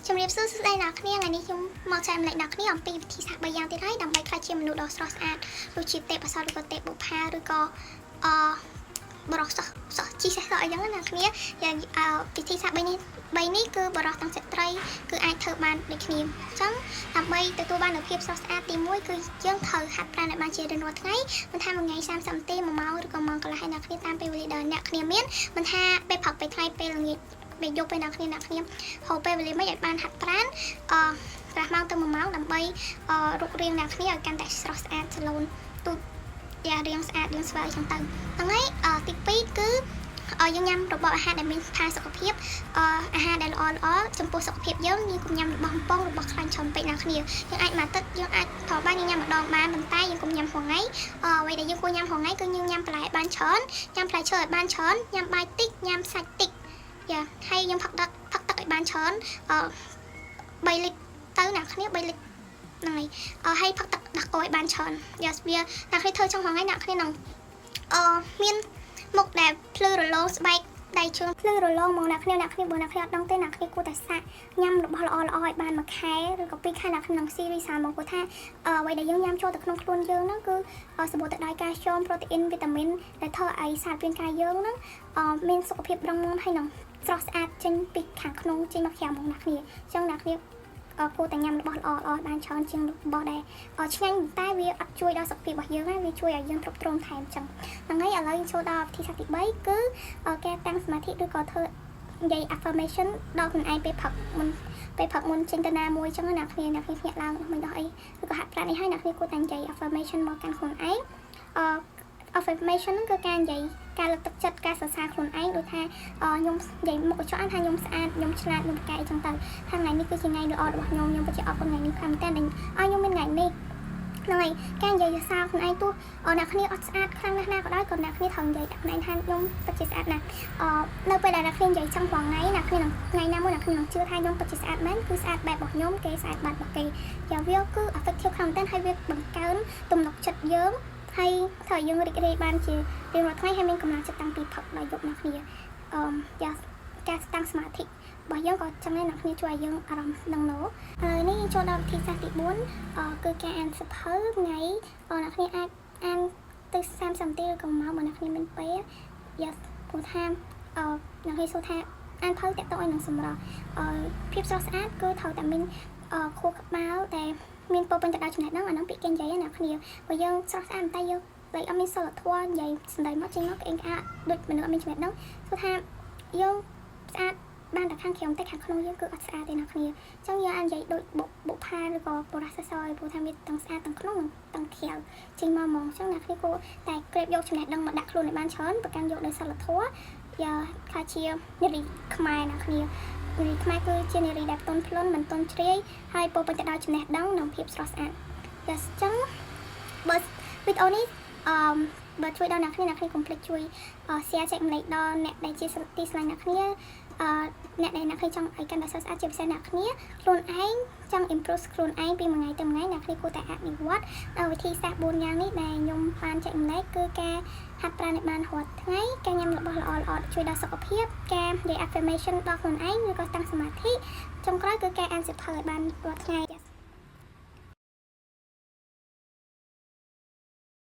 ជំរាបសួរស្ដីអ្នកគ្នាថ្ងៃនេះខ្ញុំមកចែកម្លែកអ្នកគ្នាអំពីវិធីសាស្ត្រ3យ៉ាងទៀតហើយដើម្បីក្លាយជាមនុស្សដ៏ស្រស់ស្អាតដូចជាទេពអប្សរឬក៏ទេពបុប្ផាឬក៏បរោះសោះជីសេះសោះអីចឹងណាអ្នកគ្នាយ៉ាងវិធីសាស្ត្រ3នេះគឺបរោះទាំងស្ត្រីគឺអាចធ្វើបានដូចគ្នាអញ្ចឹងដើម្បីទទួលបាននូវភាពស្រស់ស្អាតទី1គឺយើងត្រូវហាត់ប្រាណឲ្យបានជារៀងរាល់ថ្ងៃមិនថាមួយថ្ងៃ30នាទី1ម៉ោងឬក៏ម៉ោងកន្លះហើយអ្នកគ្នាតាមពេលវេលាដែលអ្នកគ្នាមានមិនថាពេលព្រឹកពេលថ្ងៃពេលល្ងាចពេលយកពេលអ្នកគ្នាហៅពេលវេលាមិនឲ្យបានហាត់ប្រាណប្រហែលម៉ោងទៅ1ម៉ោងដើម្បីរូបរាងអ្នកគ្នាឲ្យកាន់តែស្រស់ស្អាតសឡូនទូយ៉ាងរាងស្អាតរាងស្វើអីចឹងទៅហ្នឹងហើយទី2គឺយើងញ៉ាំរបបអាហារដែលមានផាសុខភាពអាហារដែលល្អចំពោះសុខភាពយើងកុំញ៉ាំរបស់បំពងរបស់ខ្លាញ់ច្រើនពេកអ្នកគ្នាយើងអាចមួយទឹកយើងអាចត្រូវបានញ៉ាំម្ដងបានប៉ុន្តែយើងកុំញ៉ាំរាល់ថ្ងៃអ្វីដែលយើងគួរញ៉ាំរាល់ថ្ងៃគឺយើងញ៉ាំបន្លែបានច្រើនញ៉ាំផ្លែឈើឲ្យបានច្រើនញ៉ាំបាយតិចញ៉ាំសាច់តិចហើយយើងផឹកទឹកឲ្យបានច្រើន3លីត្រទៅអ្នកគ្នា3លីត្រហ្នឹងហើយផឹកទឹកដាក់កោឲ្យបានច្រើនវាអ្នកគ្នាធ្វើចុងរាល់ថ្ងៃអ្នកគ្នានឹងមានមុខដែលភ្លឺរលោងស្បែកដៃជើងភ្លឺរលោងមកអ្នកគ្នាបើអ្នកគ្នាអត់ដឹងទេអ្នកគ្នាគួរតែសាកញ៉ាំរបស់ល្អឲ្យបានមួយខែឬក៏2ខែអ្នកគ្នានឹងស៊ីរីសាមកព្រោះថាអ្វីដែលយើងញ៉ាំចូលទៅក្នុងខ្លួនយើងហ្នឹងគឺសម្បូរទៅដោយកាល់ស្យូមប្រូតេអ៊ីនវីតាមីនដែលធ្វើឲ្យសារពាង្គកាយយើងហ្នឹងមានសុខភាពរឹងមាំហើយនឹងស្រស់ស្អាតចេញពីខាងក្នុងចេញមកក្រៅមកអ្នកគ្នាអញ្ចឹងអ្នកគ្នាគួរតែញ៉ាំរបស់ល្អបានច្រើនជាងរបស់ដែលឆ្ងាញ់តែវាអត់ជួយដល់សុខភាពរបស់យើងណាវាជួយឲ្យយើងទ្រុបទ្រោមថែមអញ្ចឹងហ្នឹងហើយឥឡូវយើងចូលដល់វិធីសាស្ត្រទី3គឺការតាំងសមាធិឬក៏ធ្វើនិយាយ affirmation ដល់ខ្លួនឯងពេលផឹកមុនចេញទៅណាមួយអញ្ចឹងអ្នកគ្នាភ្ញាក់ឡើងមិនដោះអីឬក៏ហាត់ប្រាណនេះហើយអ្នកគ្នាគួរតែនិយាយ affirmation មកកាន់ខ្លួនឯងaffirmation ហ្នឹងគឺការនិយាយការលើកទឹកចិត្តការសរសើរខ្លួនឯងដូចថាខ្ញុំនិយាយមុខកញ្ចក់ថាខ្ញុំស្អាតខ្ញុំឆ្លាតខ្ញុំប្រកែកអញ្ចឹងទៅថាថ្ងៃនេះគឺជាថ្ងៃល្អរបស់ខ្ញុំពិតជាអរគុណថ្ងៃនេះខ្លាំងមែនទែនឲ្យខ្ញុំមានថ្ងៃនេះហ្នឹងហើយការនិយាយសរសើរខ្លួនឯងទោះអ្នកគ្នាអត់ស្អាតខ្លាំងណាស់ណាក៏ដោយក៏អ្នកគ្នាត្រូវនិយាយដាក់ខ្លួនឯងថាខ្ញុំពិតជាស្អាតណាស់នៅពេលដែលអ្នកគ្នានិយាយចឹងរាល់ថ្ងៃអ្នកគ្នានឹងថ្ងៃណាមួយអ្នកគ្នានឹងជឿថាខ្ញុំពិតជាស្អាតមែនគឺស្អាតបែបរបស់ខ្ញុំគេស្អាតបែបរបស់គេយ៉ាងវាគឺ effective ខ្លាំងមែនទែនហើយវាបង្កើនទំនុកចិត្តយើងហើយត្រូវយើងរីករាយបានជារៀងរាល់ថ្ងៃហើយមានកម្លាំងចិត្តតាំងពីផឹកដល់យប់អ្នកគ្នាការតាំងសមាធិរបស់យើងក៏ចឹងដែរអ្នកគ្នាជួយឲ្យយើងអារម្មណ៍នឹងណូឥឡូវនេះយើងចូលដល់វិធីសាស្ត្រទី4គឺការអានសៀវភៅថ្ងៃអ្នកគ្នាអាចអានទៅ30នាទីឬក៏ម៉ោងបើអ្នកគ្នាមានពេលព្រោះថាអ្នកគ្នាសួរថាអានភៅតាក់ទងឲ្យនឹងសម្រស់ភាពស្រស់ស្អាតគឺត្រូវតែមានខួរក្បាលតែមានពោពេញទៅដោយចំណេះដឹងអាហ្នឹងពាក្យគេនិយាយណាគ្នាបើយើងស្រស់ស្អាតតែយើងដូចអត់មានសិលធម៌និយាយសម្ដីមកចេញមកក្អេងក្អាកដូចមនុស្សអត់មានចំណេះដឹងព្រោះថាយើងស្អាតបានតែខាងក្រោមតែខាងក្នុងយើងគឺអត់ស្អាតទេណាគ្នាអញ្ចឹងយើងអាចនិយាយដូចបុប្ផាឬក៏បរិសុទ្ធសយព្រោះថាមានទាំងស្អាតទាំងក្នុងទាំងក្រៅចេញមកហ្មងអញ្ចឹងអ្នកគ្នាគួរតែក្រេបយកចំណេះដឹងមកដាក់ខ្លួនឲ្យបានច្រើនប្រកាន់យកដោយសិលធម៌ថាជានារីខ្មែរណាគ្នានារីខ្មែរគឺជានារីដែលទន់ភ្លន់មិនទន់ជ្រាយហើយពោពេញទៅដោយចំណេះដឹងនិងភាពស្រស់ស្អាតអញ្ចឹងបើវីដេអូនេះបើជួយដល់អ្នកគ្នាកុំភ្លេចជួយ share ចែករំលែកដល់អ្នកដែលជាទីស្រឡាញ់អ្នកគ្នាអ្នកដែលអ្នកគ្នាចង់ឲ្យកាន់តែស្រស់ស្អាតជាពិសេសអ្នកគ្នាខ្លួនឯងចង់ improve ខ្លួនឯងពីមួយថ្ងៃទៅមួយថ្ងៃអ្នកគ្នាគួរតែអនុវត្តវិធីសាស្ត្រ4យ៉ាងនេះដែលខ្ញុំបានចែករំលែកគឺការហាត់ប្រាណឲ្យបានរាល់ថ្ងៃការញ៉ាំរបស់ល្អជួយដល់សុខភាពការនិយាយ affirmation ដល់ខ្លួនឯងឬក៏តាំងសមាធិចុងក្រោយគឺការអានសៀវភៅឲ្យបានរាល់ថ្ងៃ